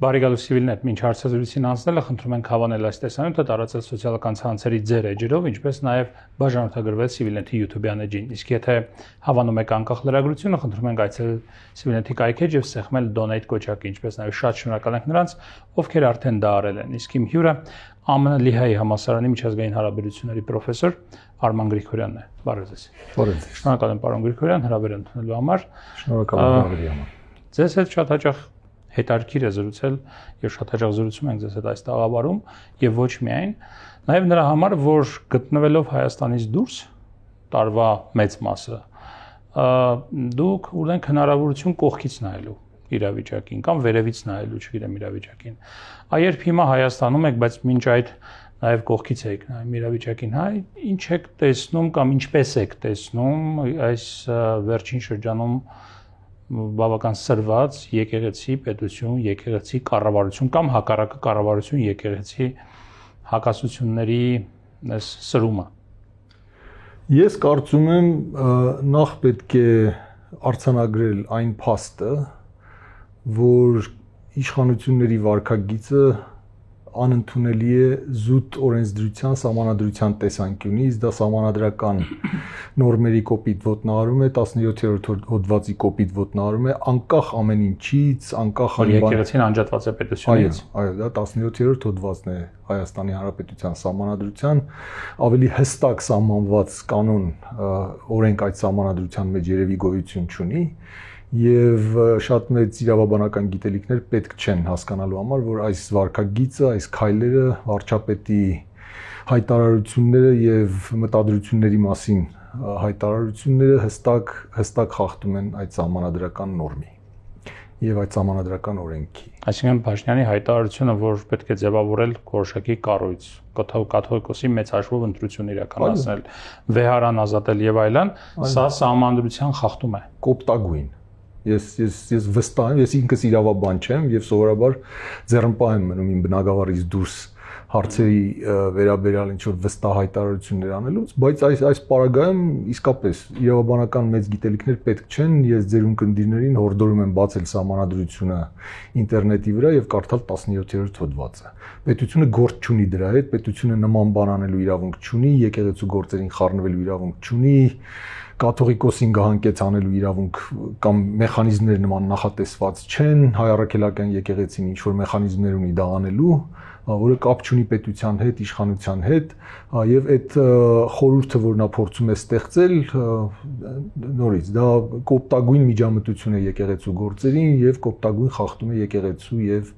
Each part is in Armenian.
Բարի գալուս Civilnet, մինչ հարցազրույցին անցնելը խնդրում ենք հավանել այս տեսանյութը, տարածել սոցիալական ցանցերի ձեր էջերով, ինչպես նաև բաժանորդագրվել Civilnet-ի YouTube-յան էջին։ Իսկ եթե հավանում եք անկախ լրագրությունը, խնդրում ենք այցելել Civilnet-ի կայքեջ եւ սեղմել donate կոճակը, ինչպես նաև շատ շնորհակալ ենք նրանց, ովքեր արդեն դա արել են։ Իսկ իմ հյուրը ԱՄՆ Լիհայի համալսարանի միջազգային հարաբերությունների պրոֆեսոր Արման Գրիգորյանն է։ Բարև ձեզ։ Բարև ձեզ։ Շնորհակալ եմ, պարոն Գրիգորյան, հրավեր ընդունելու համար։ Շնորհակալ եմ հրավերի համար։ Ձեզ հետ շատ հաճախ հետաքրքիր է զրուցել եւ շատ հաճախ զրուցում ենք ձեզ հետ այս տաղավարում եւ ոչ միայն, նաեւ նրա համար, որ գտնվելով Հայաստանից դուրս տարվա մեծ մասը, դուք ունենք հնարավորություն կողքից նայելու իրավիճակին կամ վերևից նայելու, չգիտեմ, իրավիճակին։ Երբ հիմա Հայաստանում եք, բայց մինչ այդ նաև կողքից եք նայում իրավիճակին, հայ, ինչ եք տեսնում կամ ինչպես եք տեսնում այս վերջին շրջանում բավական սրված եկեղեցի պետություն, եկեղեցի կառավարություն կամ հակառակը կառավարություն եկեղեցի հակասությունների այս սրումը։ Ես կարծում եմ նախ պետք է արձանագրել այն փաստը, որ իշխանությունների վարքագիծը անընդունելի է զուտ օրենսդրության, սահմանադրության տեսանկյունից, դա սահմանադրական նորմերի կոպիտ ոտնահարում է, 17-րդ հոդվածի կոպիտ ոտնահարում է, անկախ ամեն ինչից, անկախ եկեղեցին անջատված է պետությունից։ Այո, դա 17-րդ հոդվածն է Հայաստանի Հանրապետության սահմանադրության, ավելի հստակ սահմանված կանոն օրենք այդ սահմանադրության մեջ երևի գոյություն չունի։ Եվ շատ մեծ իրավաբանական գիտելիքներ պետք չեն հասկանալու համար, որ այս վարքագիծը, այս քայլերը, վարչապետի հայտարարությունները եւ մտադրությունների մասին հայտարարությունները հստակ խախտում են այդ սահմանադրական նորմի եւ այդ սահմանադրական օրենքի։ Այսինքն Փաշինյանի հայտարարությունը, որ պետք է ձևավորել որոշակի կառույց, կաթողիկոսի մեծ հաշվով ընտրություն իրականացնել, վեհարան ազատել եւ այլն, սա սահմանադրության խախտում է։ Կոպտագույն։ Ես վստահ եմ, ես ինքս իրավաբան չեմ եւ սովորաբար ձեռնպահ եմ մնում իմ բնակավարից դուրս հարցերի վերաբերյալ ինչ որ վստահ հայտարարություններ անելուց, բայց այս պարագայում իսկապես իրավաբանական մեծ գիտելիքներ պետք չեն, ես ձեր ունկնդիրներին հորդորում եմ բացել սահմանադրությունը ինտերնետի վրա եւ կարդալ 17-րդ հոդվածը։ Պետությունը գործ չունի դրա հետ, պետությունը նման բան անելու իրավունք չունի, եկեղեցու գործերին խառնվելու իրավունք չունի, կաթողիկոսին գահանկեց անելու իրավունք կամ մեխանիզմներ նման նախատեսված չեն, հայ առաքելական եկեղեցին ինչ որ մեխանիզմներ ունի դա անելու, որը կապ չունի պետության հետ, իշխանության հետ, եւ այդ խորհուրդը, որ նա փորձում է ստեղծել, նորից դա կոպտագույն միջամտություն է եկեղեցու գործերին եւ կոպտագույն խախտում է եկեղեցու եւ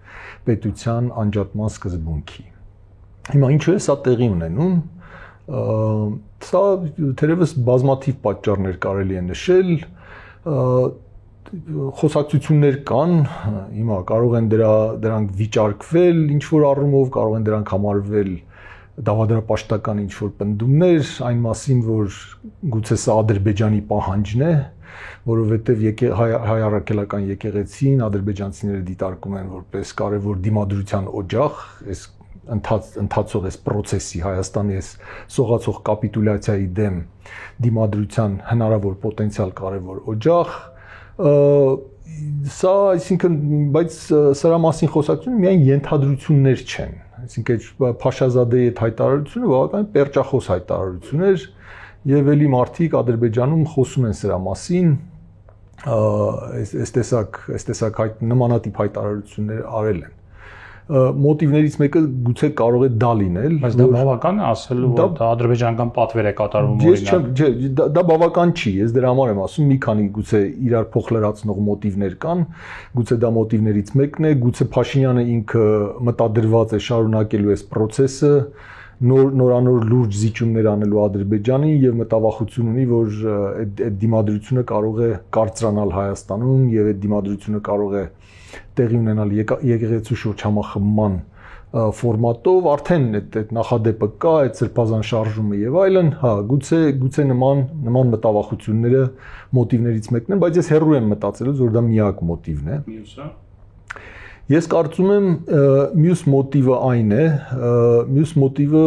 պետության անջատման սկզբունքի։ Հիմա ինչու է սա տեղի ունենում։ Սա թերևս բազմաթիվ պատճառներ կարելի է նշել, խոսակցություններ կան, հիմա կարող են դրանք վիճարկվել, ինչ որ առումով կարող են դրանք համարվել դավադրապաշտական ինչ որ պնդումներ, այն մասին, որ գուցե սա Ադրբեջանի պահանջն է, որովհետև հայ առաքելական եկեղեցին ադրբեջանցիները դիտարկում են որպես կարևոր դիմադրության օջախ, այս ընթացող այս process-ի Հայաստանի այս սողացող կապիտուլյացիայի դեմ դիմադրության հնարավոր պոտենցիալ կարևոր օջախ, սա, այսինքն, բայց սրա մասին խոսակցությունը միայն ենթադրություններ չեն, այսինքն Փաշազադեի այդ հայտարարությունը բավականին պերճախոս հայտարարություն էր եւ էլի մարդիկ Ադրբեջանում խոսում են սրա մասին, այս տեսակ նմանատիպ հայտարարություններ արել են։ Մոտիվներից մեկը գուցե կարող է դա լինել, բայց դա բավական է ասելու, որ դա ադրբեջանական պատվեր է կատարվում օրինակ։ Դա բավական չի, ես դրա համար եմ ասում, մի քանի գուցե իրար փոխլրացնող մոտիվներ կան, գուցե դա մոտիվներից մեկն է, գուցե Փաշինյանը ինքը մտադրված է շարունակելու այս process-ը, նորանոր լուրջ զիջումներ անելու Ադրբեջանին եւ մտավախություն ունի, որ այդ դիմադրությունը կարող է կարծրանալ Հայաստանում եւ այդ դիմադրությունը կարող է տեղի ունենալ եկեղեցու շուրջ համախմբման ֆորմատով, արդեն այդ նախադեպը կա, այդ սրբազան շարժումը եւ այլն, հա, գուցե նման մտավախությունները մոտիվներից մեկն են, բայց ես հեռու եմ մտածելուց, որ դա միակ մոտիվն է։ Մյուսը Ես կարծում եմ մյուս մոտիվը այն է, մյուս մոտիվը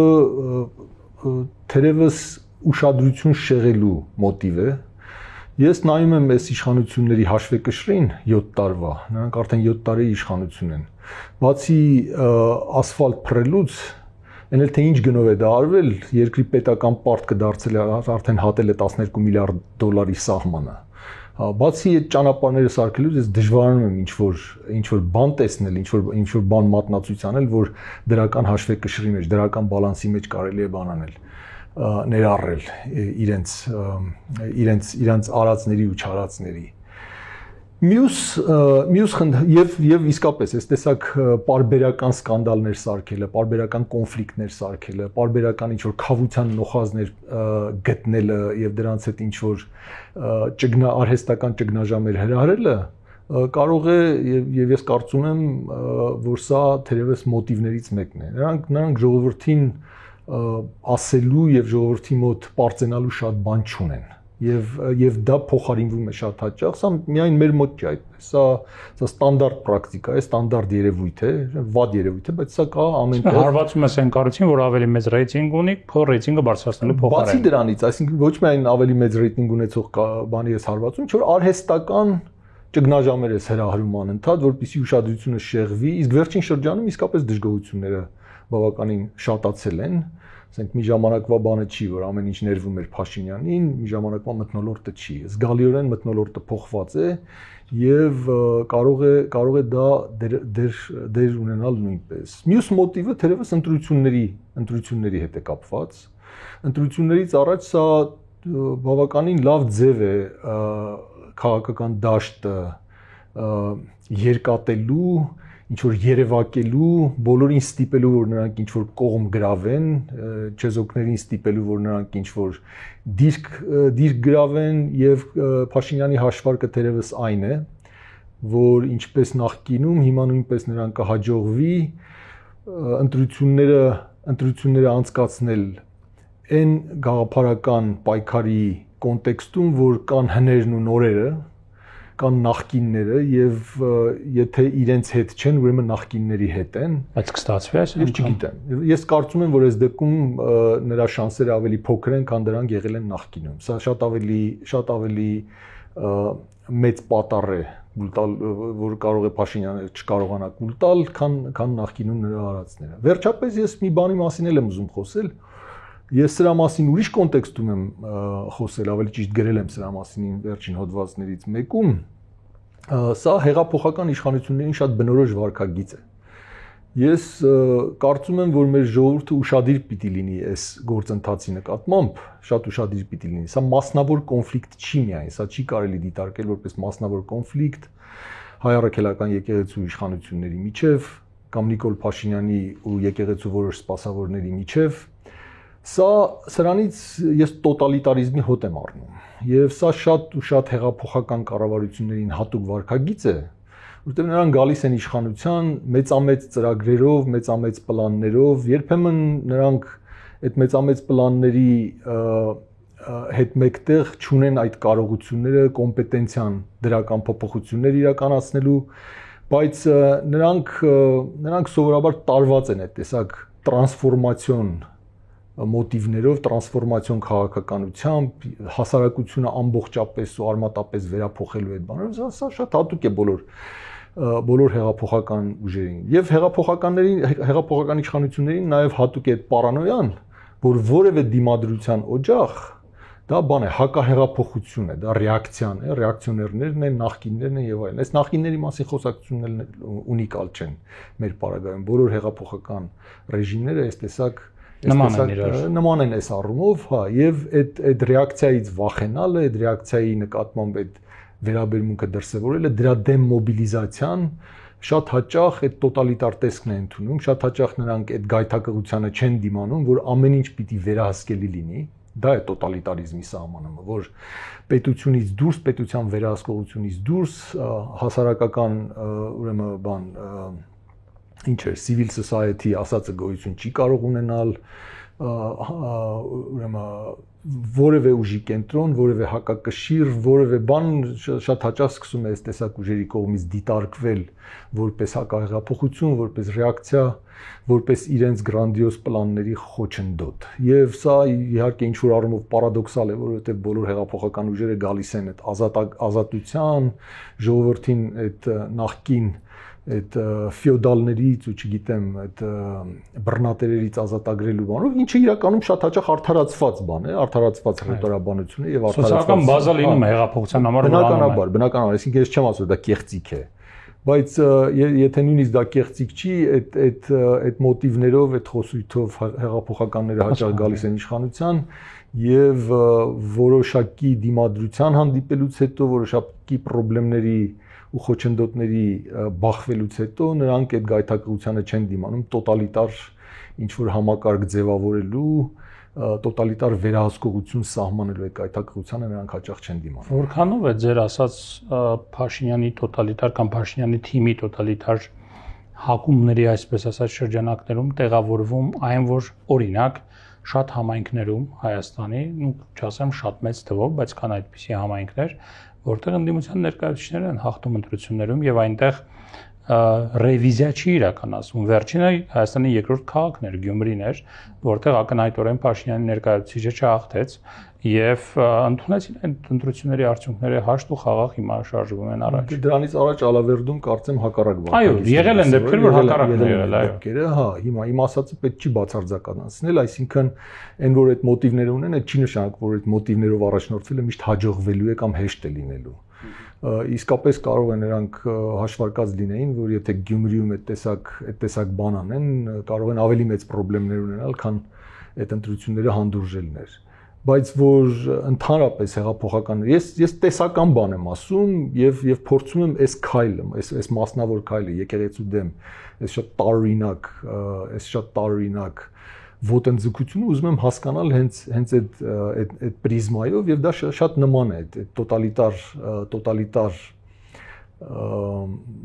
թերևս ուշադրություն շեղելու մոտիվ է, Ես նայում եմ այս իշխանությունների հաշվեկշռին 7 տարվա, նրանք արդեն 7 տարի իշխանություն են։ Բացի ասֆալտ փռելուց, այն էլ թե ինչ գնով է դա արվել, երկրի պետական պարտքը դարձել է արդեն հատել է 12 միլիարդ դոլարի սահմանը։ Բացի այդ ճանապարհները սարքելուց ես դժվարանում եմ ինչ որ բան տեսնել, ինչ որ բան մատնացույց անել, որ դրական հաշվեկշռի մեջ, դրական բալանսի մեջ կարելի է բան անել, ներառել իրենց արածների ու չարածների։ Մյուս եւ իսկապես այս տեսակ պարբերական սկանդալներ սարքելը, պարբերական կոնֆլիկտներ սարքելը, պարբերական ինչ որ խավության նոխազներ գտնելը եւ դրանց հետ ինչ որ արհեստական ճգնաժամեր հրահրելը կարող է եւ ես կարծում եմ որ սա թերևս մոտիվներից մեկն է։ Նրանք ժողովրդին ասելու եւ ժողովրդի մոտ պարծենալու շատ բան չունեն։ Եվ դա փոխարինվում է շատ հաճախ, սա միայն մեր մոտ չի այդպես, սա ստանդարտ պրակտիկա է, ստանդարտ երևույթ է, վատ երևույթ է, բայց սա կա ամենտեղ։ Հարվածում ես այն կառույցին, որ ավելի մեծ ռեյտինգ ունի, փո ռեյտինգը բարձրացնելու փոխարեն։ Բացի դրանից, այսինքն ոչ միայն ավելի մեծ ռեյտինգ ունեցող բանի ես հարվածում, ինչ որ արհեստական ճգնաժամեր ես հրահրում անընդհատ, որպեսզի ուշադրությունը շեղվի, իսկ վերջին շրջանում իսկապես դժգոհությունները բավականին շատացել են։ Ասենք մի ժամանակվա բանը չի, որ ամեն ինչ ներվում էր Փաշինյանին, մի ժամանակվա մթնոլորտը չի։ Զգալիորեն մթնոլորտը փոխված է եւ կարող է դա դեր ունենալ նույնպես։ Մյուս մոտիվը թերևս ընտրությունների հետ է կապված։ Ընտրություններից առաջ սա բավականին լավ ձև է քաղաքական դաշտը երկատելու, ինչ որ երևակելու, բոլորին ստիպելու, որ նրանք ինչ որ կողմ գրավեն, չեզոքներին ստիպելու, որ նրանք ինչ որ դիրք գրավեն եւ Փաշինյանի հաշվարկը թերևս այն է, որ ինչպես նախկինում հիմա նույնպես նրան կհաջողվի ընտրությունները անցկացնել այն գաղափարական պայքարի կոնտեքստում, որ կան հներն ու նորերը, կան նախկինները եւ եթե իրենց հետ չեն, ուրեմն նախկինների հետ են։ Բայց կստացվի այս ես չգիտեմ։ Ես կարծում եմ, որ այս դեպքում նրա շանսերը ավելի փոքր են, քան դրանք եղել են նախկինում։ Սա շատ ավելի մեծ պատառ է գուլտալ, որ կարող է Փաշինյանը չկարողանա գուլտալ, քան նախկինում նրա արածները։ Վերջապես ես մի բանի մասին եմ ուզում խոսել։ Ես սրա մասին ուրիշ կոնտեքստում եմ խոսել, ավելի ճիշտ գրել եմ սրա մասին վերջին հոդվածներից մեկում։ Սա հեղափոխական իշխանություններին շատ բնորոշ վարքագիծ է։ Ես կարծում եմ, որ մեր ժողովուրդը ուշադիր պիտի լինի այս գործընթացի նկատմամբ, շատ ուշադիր պիտի լինի։ Սա մասնավոր կոնֆլիկտ չի միայն, սա չի կարելի դիտարկել որպես մասնավոր կոնֆլիկտ հայ առաքելական եկեղեցու իշխանությունների միջև կամ Նիկոլ Փաշինյանի ու եկեղեցու որոշ սպասավորների միջև։ Սրանից ես տոտալիտարիզմի հոտ եմ առնում եւ սա շատ ու շատ հեղափոխական կառավարություններին հատուկ վարքագիծ է, որտեղ նրանք գալիս են իշխանության մեծամեծ ծրագրերով, մեծամեծ պլաններով, երբեմն նրանք այդ մեծամեծ պլանների հետ մեկտեղ չունեն այդ կարողությունները, կոմպետենցիան դրական փոփոխություններ իրականացնելու, բայց նրանք սովորաբար տարված են այդ տեսակ տրանսֆորմացիոն մոտիվներով, տրանսֆորմացիոն քաղաքականությամբ, հասարակությունը ամբողջապես ու արմատապես վերափոխելու այդ բաներով, սա շատ հատուկ է բոլոր հեղափոխական ուժերին։ Եվ հեղափոխական իշխանություններին նաև հատուկ է այդ պարանոյան, որ որևէ դիմադրության օջախ դա բան է, հակահեղափոխություն է, դա ռեակցիան է, ռեակցիոներներն են, նախկիններն են եւ այլն։ Այս նախկինների մասին խոսակցություններն ունիկալ չեն մեր պարագայում։ Բոլոր հեղափոխական ռեժիմները այս տեսակ նման են այս առումով, հա, եւ այդ ռեակցիայից վախենալը, այդ ռեակցիայի նկատմամբ այդ վերաբերմունքը դրսևորելը, դրա դեմ մոբիլիզացիան շատ հաճախ այդ տոտալիտար տեսքն է ընդունում, շատ հաճախ նրանք այդ գայթակղությանը չեն դիմանում, որ ամեն ինչ պիտի վերահսկելի լինի։ Դա է տոտալիտարիզմի սահմանումը, որ պետությունից դուրս, պետության վերահսկողությունից դուրս հասարակական ուրեմն civil society ասածը գոյություն չի կարող ունենալ, ուրեմն որևէ ուժի կենտրոն, որևէ հակակշիռ, որևէ բան շատ հաճախ սկսում է այս տեսակ ուժերի կողմից դիտարկվել որպես հակահեղափոխություն, որպես ռեակցիա, որպես իրենց գրանդիոզ պլանների խոչընդոտ։ Եվ սա իհարկե ինչ որ առումով պարադոքսալ է, որովհետև բոլոր հեղափոխական ուժերը գալիս են այդ ազատության, ժողովրդին այդ նախկին այդ ֆեոդալներից ու չգիտեմ այդ բռնատերերից ազատագրելու բանով, ինչը իրականում շատ հաճախ արդարացված բան է, արդարացված ռետորաբանություն է եւ արդարացված սոցիալական բազա լինում է հեղափոխության համար բնականաբար, այսինքն ես չեմ ասում դա կեղծիք է, բայց եթե նույնիսկ դա կեղծիք չի, այդ մոտիվներով, այդ խոսույթով հեղափոխականները հաճախ գալիս են իշխանության եւ որոշակի դիմադրության հանդիպելուց հետո որոշակի խնդիրների ու խոչընդոտների բախվելուց հետո նրանք այդ գայթակղությանը չեն դիմանում տոտալիտար ինչ որ համակարգ ձևավորելու, տոտալիտար վերահսկողություն սահմանելու այդ գայթակղությանը նրանք հաճախ չեն դիմանում։ Որքանով է ձեր ասած Փաշինյանի տոտալիտար կամ Փաշինյանի թիմի տոտալիտար հակումների, այսպես ասած, շրջանակներում տեղավորվում այն, որ օրինակ շատ համայնքներում Հայաստանի, չասեմ շատ մեծ թվով, բայց կան այդպիսի համայնքներ, որտեղ ընդդիմության ներկայացուցիչներն են հաղթում ընտրություններում եւ այնտեղ ռևիզիա չի իրականացվում։ Վերջինը Հայաստանի երկրորդ քաղաքն էր, Գյումրին էր, որտեղ ակնհայտորեն Փաշինյանի ներկայացուցիչը չհաղթեց եւ ընդունեցին այդ ընտրությունների արդյունքները հաշտ ու խաղաղ հիմա շարժվում են առաջ։ Դրանից առաջ Ալավերդում կարծեմ հակառակ բան։ Այո, եղել են դեպքեր, որ հակառակն է եղել, այո։ Հա, հիմա իմ ասածը պետք չի բացարձականացնել, այսինքն այն որ այդ մոտիվները ունեն, այդ չի նշանակում, որ այդ մոտիվներով առաջնորդվելը միշտ հաջողվելու է կամ հեշտ է լինելու։ Իսկապես կարող է նրանք հաշվարկած լինեին, որ եթե Գյումրիում այդ տեսակ բան անեն, կարող են ավելի մեծ խնդիրներ ունենալ, քան այդ ընտրությունները հանդուրժելներ։ Բայց որ ընդհանրապես հեղափոխական ես տեսական բան եմ ասում եւ փորձում եմ այս քայլը, այս մասնավոր քայլը եկեղեցու դեմ, այս շատ տարօրինակ ոտնձգությունը ուզում եմ հասկանալ հենց այդ պրիզմայով եւ դա շատ նման է այդ տոտալիտար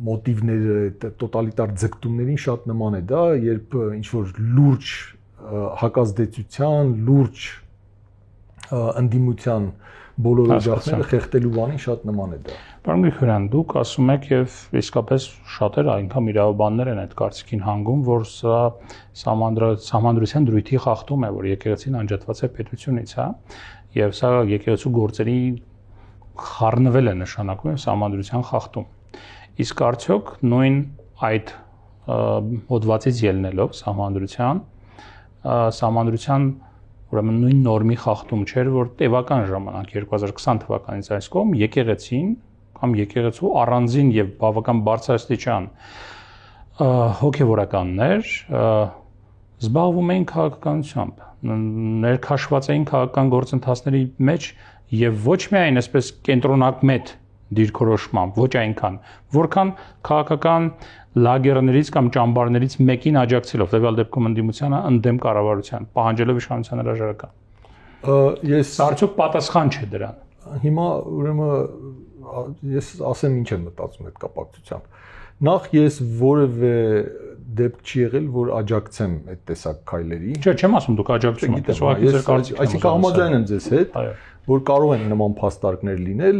մոտիվները, տոտալիտար ձգտումներին շատ նման է դա, երբ ինչ որ լուրջ հակազդեցության, լուրջ ընդդիմության բոլոր օջախները խեղդելու բանին շատ նման է դա։ Պարոն Գրիգորյան, դուք ասում եք եւ իսկապես շատերը այնքան իրավաբաններ են այդ կարծիքին հանգում, որ սա սահմանադրության դրույթի խախտում է, որ եկեղեցին անջատված է պետությունից, հա, եւ սա եկեղեցու գործերի խառնվել է նշանակում սահմանադրության խախտում։ Իսկ արդյոք նույն այդ հոդվածից ելնելով սահմանադրության ուրեմն նույն նորմի խախտում չէր, որ տևական ժամանակ 2020 թվականից այս կողմ եկեղեցին կամ եկեղեցու առանձին եւ բավական բարձրաստիճան հոգեվորականներ զբաղվում էին քաղաքականությամբ, ներքաշված էին քաղաքական գործընթացների մեջ եւ ոչ միայն այսպես կենտրոնակմետ դիրքորոշմամբ, ոչ այնքան, որքան քաղաքական լագերներից կամ ճամբարներից մեկին աջակցելով, տվյալ դեպքում ընդդիմությանը ընդդեմ կառավարության, պահանջելով իշխանության հրաժարական։ Ես արդյոք պատասխան չէ դրան։ Հիմա ուրեմն ես ասեմ ինչ եմ մտածում այդ կապակցությամբ։ Նախ ես որևէ դեպք չի եղել, որ աջակցեմ այդ տեսակ քայլերի։ Չէ, չեմ ասում դուք աջակցում եք, այսինքն համաձայն եմ ձեզ հետ, որ կարող են նման փաստարկներ լինել,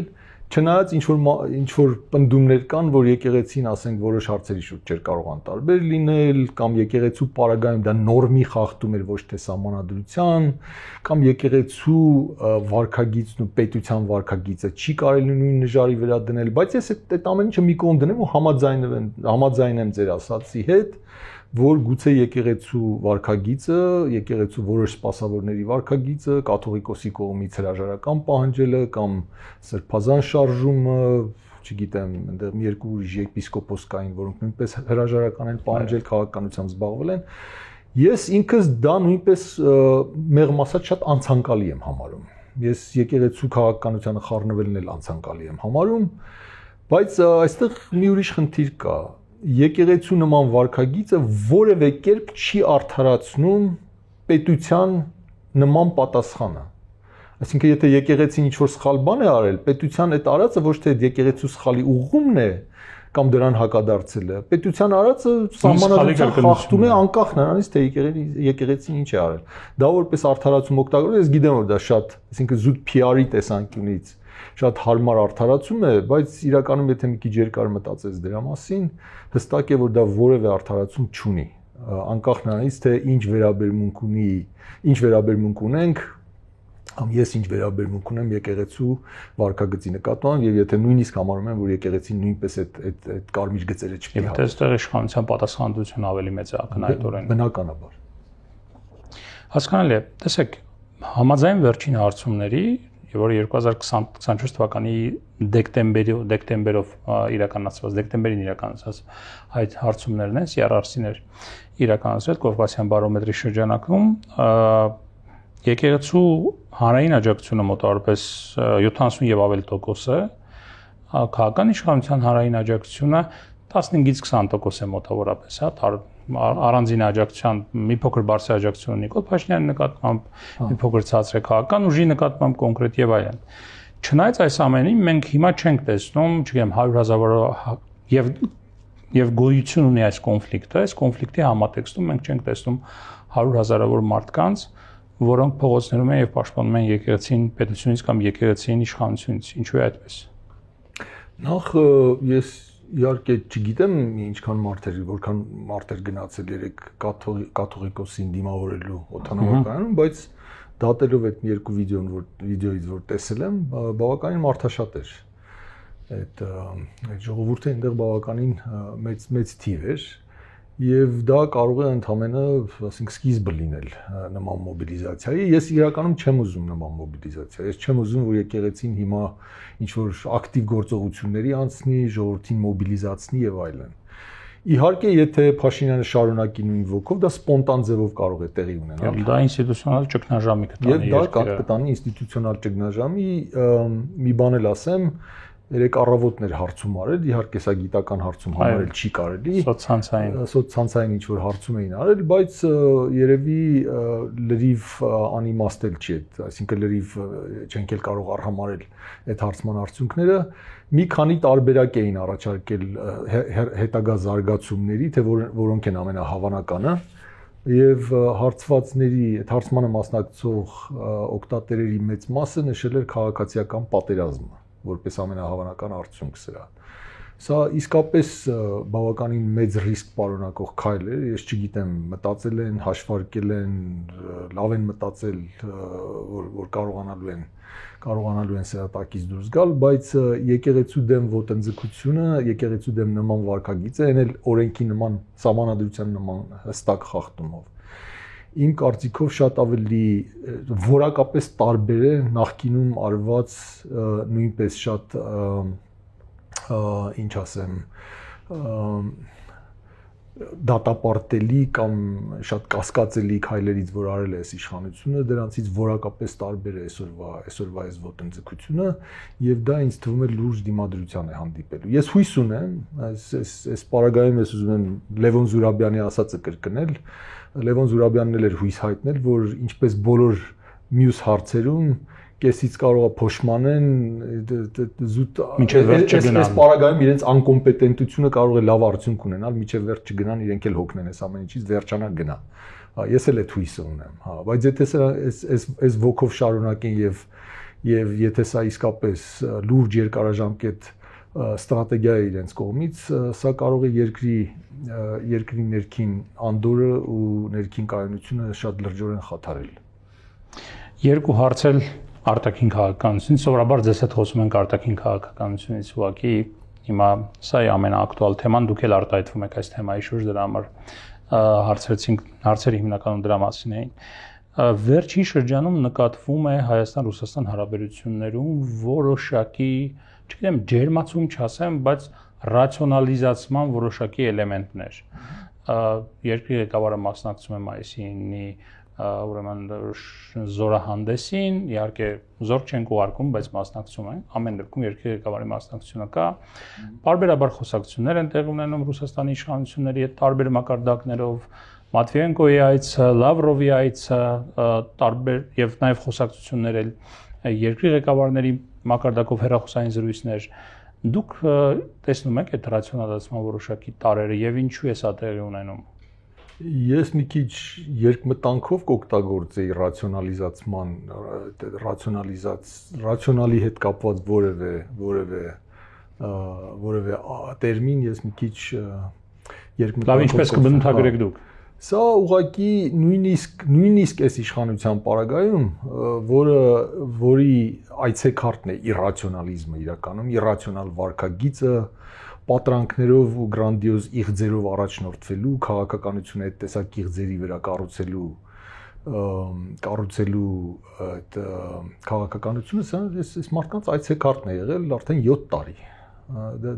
չնայած ինչ որ պնդումներ կան, որ եկեղեցին, ասենք, որոշ հարցերի շուրջ չէր կարող անտարբեր լինել, կամ եկեղեցու պարագայում դա նորմի խախտում էր ոչ թե սահմանադրության, կամ եկեղեցու վարքագիծն ու պետության վարքագիծը չի կարելի նույն նժարի վրա դնել, բայց ես այդ ամեն ինչը մի կողմ դնեմ ու համաձայն եմ ձեր ասածի հետ, որ գուցե եկեղեցու վարքագիծը, եկեղեցու որոշ սպասավորների վարքագիծը, կաթողիկոսի կողմից հրաժարական պահանջելը կամ սրբազան շարժումը, չգիտեմ, այնտեղ մի երկու ուրիշ եպիսկոպոս կային, որոնք նույնպես հրաժարական են պահանջել, քաղաքականությամբ զբաղվել են։ Ես ինքս դա նույնպես մեղմ ասած շատ անցանկալի եմ համարում։ Ես եկեղեցու քաղաքականությանը խառնվելն էլ անցանկալի եմ համարում, բայց այստեղ մի ուրիշ խնդիր կա։ Եկեղեցու նման վարքագիծը որևէ կերպ չի արդարացնում պետության նման պատասխանը։ Այսինքն եթե եկեղեցին ինչ որ սխալ բան է արել, պետության այդ արածը ոչ թե եկեղեցու սխալի ուղղումն է, կամ դրան հակադարձելը։ Պետության արածը սահմանադրությամբ խախտում է անկախ նրանից, թե եկեղեցին ինչ է արել։ Դա որպես արդարացում օգտագործել, ես գիտեմ որ դա շատ, այսինքն զուտ PR-ի տեսանկյունից շատ հարմար արդարացում է, բայց իրականում եթե մի քիչ երկար մտածես դրա մասին, հստակ է որ դա որևէ արդարացում չունի։ Անկախ նրանից, թե ինչ վերաբերմունք ունենք, կամ ես ինչ վերաբերմունք ունեմ եկեղեցու վարքագծի նկատմամբ եւ եթե նույնիսկ համարում եմ որ եկեղեցին նույնպես այդ կարմիր գծերը չպիտի հավի։ Եվ այստեղ իշխանության պատասխանատվությունը ավելի մեծ է ակնհայտորեն։ Բնականաբար։ Հասկանալի է։ Տեսեք, համաձայն վերջին հարցումների, որը 2024 թվականի դեկտեմբերով դեկտեմբերին իրականացված այդ հարցումներն են, CRRC-ներ իրականացրել Կովկասյան բարոմետրի շրջանակում, եկեղեցու հանրային աջակցությունը մոտավորապես 70 եւ ավելի տոկոս է, քաղաքական իշխանության հանրային աջակցությունը 15-ից 20% է մոտավորապես, հա, առանձին աջակցության մի փոքր բարձր աջակցություն Նիկոլ Փաշինյանի նկատմամբ, մի փոքր ցածր է քաղաքական ուժի նկատմամբ կոնկրետ եւ այլն։ Չնայած այս ամենին մենք հիմա չենք տեսնում, չգիտեմ, 100,000 եւ գոյություն ունի այս կոնֆլիկտը, այս կոնֆլիկտի համատեքստում մենք չենք տեսնում 100,000-ավոր մարդկանց, որոնք փողոցներում են եւ պաշտպանում են եկեղեցին պետությունից կամ եկեղեցին իշխանությունից։ Ինչու է այդպես։ Նախ ես իհարկե չգիտեմ ինչքան մարդեր, որքան մարդեր գնացել երեք կաթողիկոսին դիմավորելու օդանավակայանում, բայց դատելով այդ երկու վիդեոից որ տեսել եմ, բավականին մարդաշատ էր։ Այդ ժողովուրդը այնտեղ բավականին մեծ թիվ էր եւ դա կարող է ընդհանրապես, ասենք, սկիզբը լինել նման մոբիլիզացիայի։ Ես իրականում չեմ ուզում նման մոբիլիզացիա։ Ես չեմ ուզում որ եկեղեցին հիմա ինչ որ ակտիվ գործողությունների անցնի, ժողովրդին մոբիլիզացնի եւ այլն։ Իհարկե, եթե Փաշինյանը շարունակի նույն ոգով, դա սպոնտան ձևով կարող է տեղի ունենալ։ Դա ինստիտուցիոնալ ճգնաժամի կտանի։ Եվ դա կտանի ինստիտուցիոնալ ճգնաժամի, մի բան էլ ասեմ, երեք առավոտներ հարցում արել, իհարկե սա գիտական հարցում համարել չի կարելի, սոցցանցային ինչ որ հարցում էին արել, բայց երևի լրիվ անիմաստել չի, այսինքն լրիվ չենք էլ կարող արհամարել այդ հարցման արդյունքները, մի քանի տարբերակ էին առաջարկել հետագա զարգացումների, թե որոնք են ամենահավանականը, եւ հարցվածների այդ հարցմանը մասնակցող օգտատերերի մեծ մասը նշել էր քաղաքացիական պատերազմը որպես ամենահավանական արդյունք սրա։ Սա իսկապես բավականին մեծ ռիսկ պարունակող քայլ է, ես չգիտեմ, մտածել են, հաշվարկել են, լավ են մտածել, որ կարողանալու են սրա տակից դուրս գալ, բայց եկեղեցու դեմ ոտնձգությունը, եկեղեցու դեմ նման վարքագիծը, այն էլ օրենքի նման, սահմանադրության նման հստակ խախտումով։ Իմ կարծիքով շատ ավելի որակապես տարբեր է նախկինում արված նույնպես շատ ինչ ասեմ դատապարտելի կամ շատ կասկածելի քայլերից որ արել է այս իշխանությունը դրանցից որակապես տարբեր է այսօրվա այս ոտնձգությունը եւ դա ինձ թվում է լուրջ դիմադրության է հանդիպելու։ Ես հույս ունեմ, այս պարագայում ես ուզում եմ Լևոն Զուրաբյանի ասածը կրկնել։ Լևոն Զուրաբյանն էլ էր հույս հայտնել, որ ինչպես բոլոր մյուս հարցերում կեսից կարող է փոշմանեն զուտ մինչև վերջ չգնան։ Այս պարագայում իրենց անկոմպետենտությունը կարող է լավ արդյունք ունենալ, մինչև վերջ չգնան, իրենք էլ հոգնեն այս ամեն ինչից վերջանա գնա։ Ես էլ այդ հույսը ունեմ, հա, բայց եթե սա այս ոգով շարունակեն եւ եթե սա իսկապես լուրջ երկարաժամկետ ստրատեգիա է իրենց կողմից, սա կարող է երկրի ներքին անդորը ու ներքին կայունությունը շատ լրջորեն խաթարել։ Երկու հարց էլ արտաքին քաղաքականությունից, սովորաբար ձեզ հետ խոսում ենք արտաքին քաղաքականությունից, ուղղակի հիմա սա է ամենաակտուալ թեման, դուք էլ արտահայտվում եք այս թեմայի շուրջ, դրա համար հարցերը հիմնականում դրա մասին էին։ Վերջին շրջանում նկատվում է Հայաստան-Ռուսաստան հարաբերություններում որոշակի, չգիտեմ, ջերմացում չասեմ, բայց ռացիոնալիզացման որոշակի էլեմենտներ։ Երկրի ղեկավարը մասնակցում է մայիսի 9-ի ուրեմն զորահանդեսին, իհարկե զոր չենք ուղարկում, բայց մասնակցում են, ամեն դեպքում երկրի ղեկավարի մասնակցությունը կա, բարբերաբար խոսակցություններ են տեղի ունենում Ռուսաստանի իշխանությունների հետ տարբեր մակարդակներով, Մատվիենկոյի այցը, Լավրովի այցը, տարբեր եւ նաեւ խոսակցություններ էլ երկրի ղեկավարների մակարդակով հեռախոսային զրույցներ, Դուք տեսնում եք այդ ռացիոնալացման որոշակի տարերը եւ ինչու է սա տեղի ունենում։ Ես մի քիչ երկմտանքով կօգտագործեի ռացիոնալի հետ կապված որևէ տերմին, ես մի քիչ երկմտանքով։ Լավ, ինչպես կբնութագրեք դուք։ Սա ուղղակի նույնիսկ այս իշխանության պարագայում, որի այցեքարտն է իրացիոնալիզմը իրականում, իրացիոնալ վարքագիծը, պատրանքներով ու գրանդիոզ իղձերով առաջնորդվելու, քաղաքականությունը այդ տեսակ իղձերի վրա կառուցելու այդ քաղաքականությունը, սա այս մարդկանց այցեքարտն է եղել արդեն 7 տարի։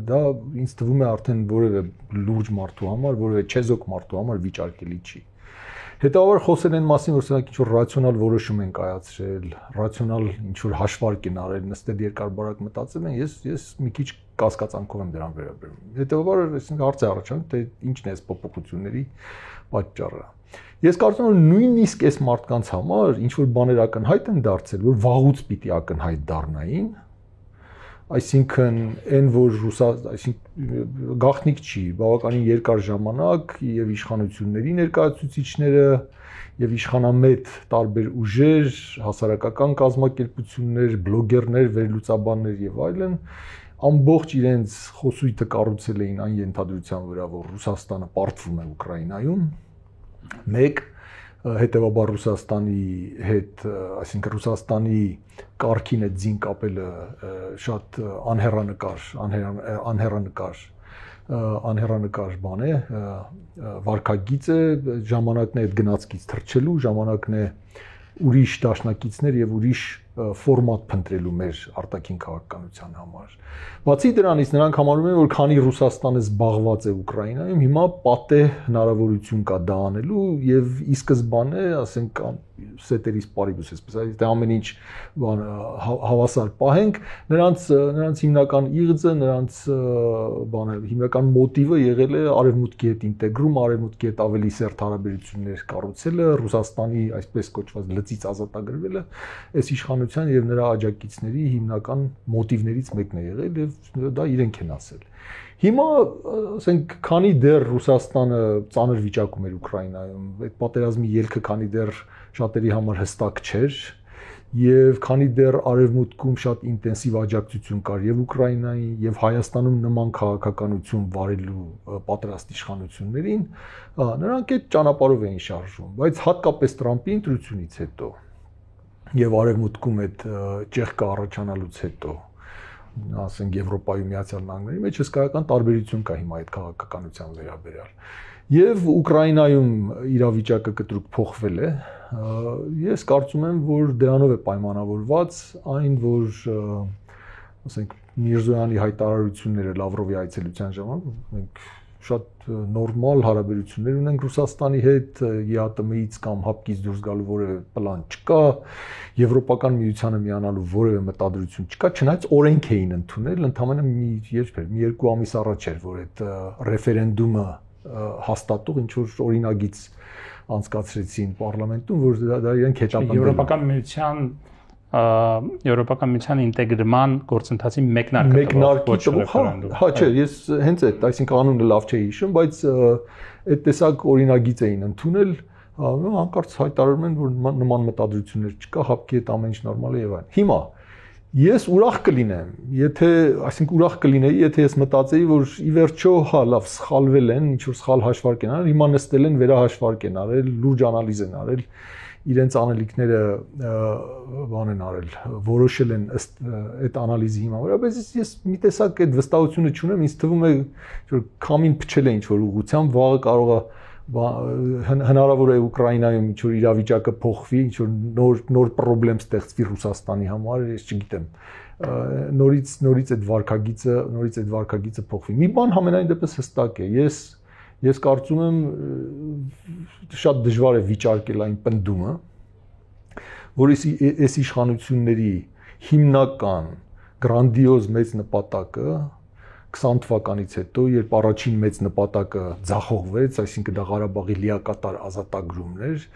Դա ինձ թվում է արդեն որևէ լուրջ մարդու համար, որևէ չեզոք մարդու համար վիճարկելի չի։ Հետևաբար խոսել են մասին, որ սրանք ինչ-որ ռացիոնալ որոշում են կայացրել, ռացիոնալ ինչ-որ հաշվարկ են արել, նստել երկար-բարակ մտածել են, ես մի քիչ կասկածանքով եմ դրան վերաբերվում։ Հետևաբար այսինքն հարց է առաջանում, թե ինչն է այս փոփոխությունների պատճառը։ Ես կարծում եմ նույնիսկ այս մարդկանց համար ինչ-որ բաներ ակնհայտ են դարձել, որ վաղուց պիտի ակնհայտ դառնային, այսինքն այն որ այսինքն գաղտնիք չի, բավականին երկար ժամանակ եւ իշխանությունների ներկայացուցիչները եւ իշխանամետ տարբեր ուժեր, հասարակական կազմակերպություններ, բլոգերներ, վերլուծաբաններ եւ այլն ամբողջ իրենց խոսույթը կառուցել էին այն ենթադրության վրա, որ Ռուսաստանը պարտվում է Ուկրաինայում, մեկ հետևաբար Ռուսաստանի հետ, այսինքն Ռուսաստանի կարգին այդ զին կապելը շատ անհեռանկար բան է, վարքագիծ է, ժամանակն է այդ գնացքից թռչելու, ժամանակն է ուրիշ դաշնակիցներ եւ ուրիշ ֆորմատ փնտրելու մեր արտաքին քաղաքականության համար։ Բացի դրանից նրանք համարում են, որ քանի Ռուսաստանը զբաղված է Ուկրաինայում, հիմա պատե հնարավորություն կա դա անելու եւ ի սկզբանե, ասենք, սետերից պարիբուս էսպես, այդտեղ ամեն ինչ բան հավասար պահենք, նրանց հիմնական իղձը, նրանց բանը հիմնական մոտիվը եղել է արևմուտքի հետ ինտեգրում, արևմուտքի հետ ավելի սերտ հարաբերություններ կառուցելը, Ռուսաստանի այսպես կոչված լծից ազատագրվելը, այս իշխանության եւ նրա աջակիցների հիմնական մոտիվներից մեկն է եղել եւ դա իրենք են ասել։ Հիմա, ասենք, քանի դեռ Ռուսաստանը ծանր վիճակում էր Ուկրաինայում, այդ պատերազմի ելքը քանի դեռ շատերի համար հստակ չէր եւ քանի դեռ արևմուտքում շատ ինտենսիվ աջակցություն կար եւ Ուկրաինային եւ Հայաստանում նման քաղաքականություն վարելու պատրաստ իշխանություններին, նրանք այդ ճանապարհով էին շարժվում, բայց հատկապես Տրամպի ընտրությունից հետո եւ արևմուտքում այդ ճեղքը առաջանալուց հետո ասենք Եվրոպայում Միացյալ Նահանգների մեջ հսկայական տարբերություն կա հիմա այդ քաղաքականության վերաբերյալ։ Եվ Ուկրաինայում իրավիճակը կտրուկ փոխվել է։ Ես կարծում եմ, որ դրանով է պայմանավորված այն, որ ասենք Միրզոյանի հայտարարությունները Լավրովի այցելության ժամանակ մենք շատ նորմալ հարաբերություններ ունենք Ռուսաստանի հետ, ԵԱՏՄ-ից կամ ՀԱՊԿ-ից դուրս գալու որևէ պլան չկա, Եվրոպական միությանը միանալու որևէ մտադրություն չկա, չնայած օրենք էին ընդունել, ընդամենը մի 2 ամիս առաջ էր, որ այդ ռեֆերենդումը հաստատող ինչ որ օրինագիծ անցկացրեցին պարլամենտում, որ դա իրենք հետապնդել Եվրոպական միության ինտեգրման գործընթացի մեկնարկը տվող, հա, չէ, ես հենց այդ, այսինքն անունը լավ չէի հիշում, բայց այդ տեսակ օրինագիծ էին ընդունել, հանկարծ հայտարարում են, որ նման մտադրություններ չկա, ՀԱՊԿ-ի հետ ամեն ինչ նորմալ է եւ այլն։ Հիմա ես ուրախ կլինեմ, ուրախ կլինեի, եթե ես մտածեի, որ ի վերջո, հա, լավ, սխալվել են, ինչ որ սխալ հաշվարկ են արել, հիմա նստել են վերահաշվարկ են արել, լուրջ անալիզ են արել, իրենց անելիքները բան են արել, որոշել են ըստ այդ անալիզի հիման վրա, բայց ես մի տեսակ այդ վստահությունը չունեմ, ինձ թվում է, որ քամին փչել է ինչ որ ուղղությամբ, վաղը կարող է հնարավոր է Ուկրաինայում ինչ որ իրավիճակը փոխվի, ինչ որ նոր խնդրեմ ստեղծվի Ռուսաստանի համար, ես չգիտեմ, նորից այդ վարքագիծը փոխվի։ Մի բան համենայն դեպս հստակ է, ես կարծում եմ շատ դժվար է վիճարկել այն պնդումը, որ այս իշխանությունների հիմնական գրանդիոզ մեծ նպատակը 20 թվականից հետո, երբ առաջին մեծ նպատակը ձախողվեց, այսինքն դա Ղարաբաղի լիակատար ազատագրումն էր,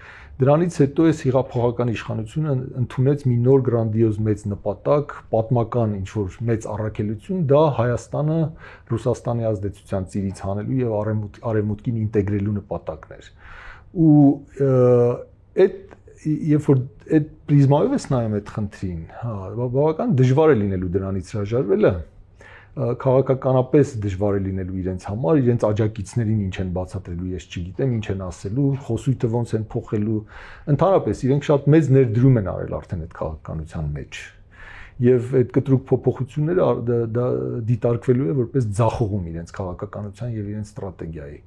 դրանից հետո այս հեղափոխական իշխանությունը ընդունեց մի նոր գրանդիոզ մեծ նպատակ, պատմական ինչ-որ մեծ առաքելություն, դա Հայաստանը Ռուսաստանի ազդեցության ծիրից հանելու եւ արևմուտքին ինտեգրելու նպատակն էր։ Ու երբ որ այդ պրիզմայով ես նայում այդ խնդրին, բավական դժվար է լինելու դրանից հրաժարվելը, քաղաքականապես դժվար է լինելու իրենց համար, իրենց աջակիցներին ինչ են բացատրելու, ես չգիտեմ, ինչ են ասելու, խոսույթը ոնց են փոխելու, ընդհանրապես իրենք շատ մեծ ներդրում են արել արդեն այդ քաղաքականության մեջ։ Եվ այդ կտրուկ փոփոխությունները դա դիտարկվելու է որպես ձախողում իրենց քաղաքականության եւ իրենց ստրատեգիայի։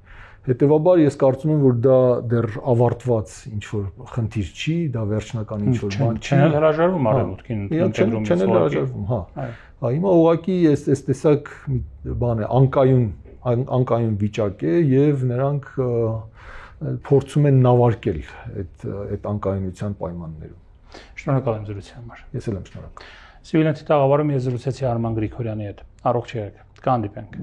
Հետևաբար ես կարծում եմ, որ դա դեռ ավարտված ինչ-որ խնդիր չի, դա վերջնական ինչ-որ բան չի։ Չեն հրաժարվում արևմուտքին ինտեգրումից։ Չեն հրաժարվում, հա։ Հիմա ուղղակի այս տեսակ բան է, անկայուն վիճակ է եւ նրանք փորձում են նավարկել այդ անկայունության պայմաններում։ Շնորհակալ եմ զրույցի համար։ Ես էլ եմ շնորհակալ։ Սիվիլյանթի տաղավարում ես զրուցեցի Արման Գրիգորյանի հետ։ Առողջ եղեք։ Կհանդիպենք։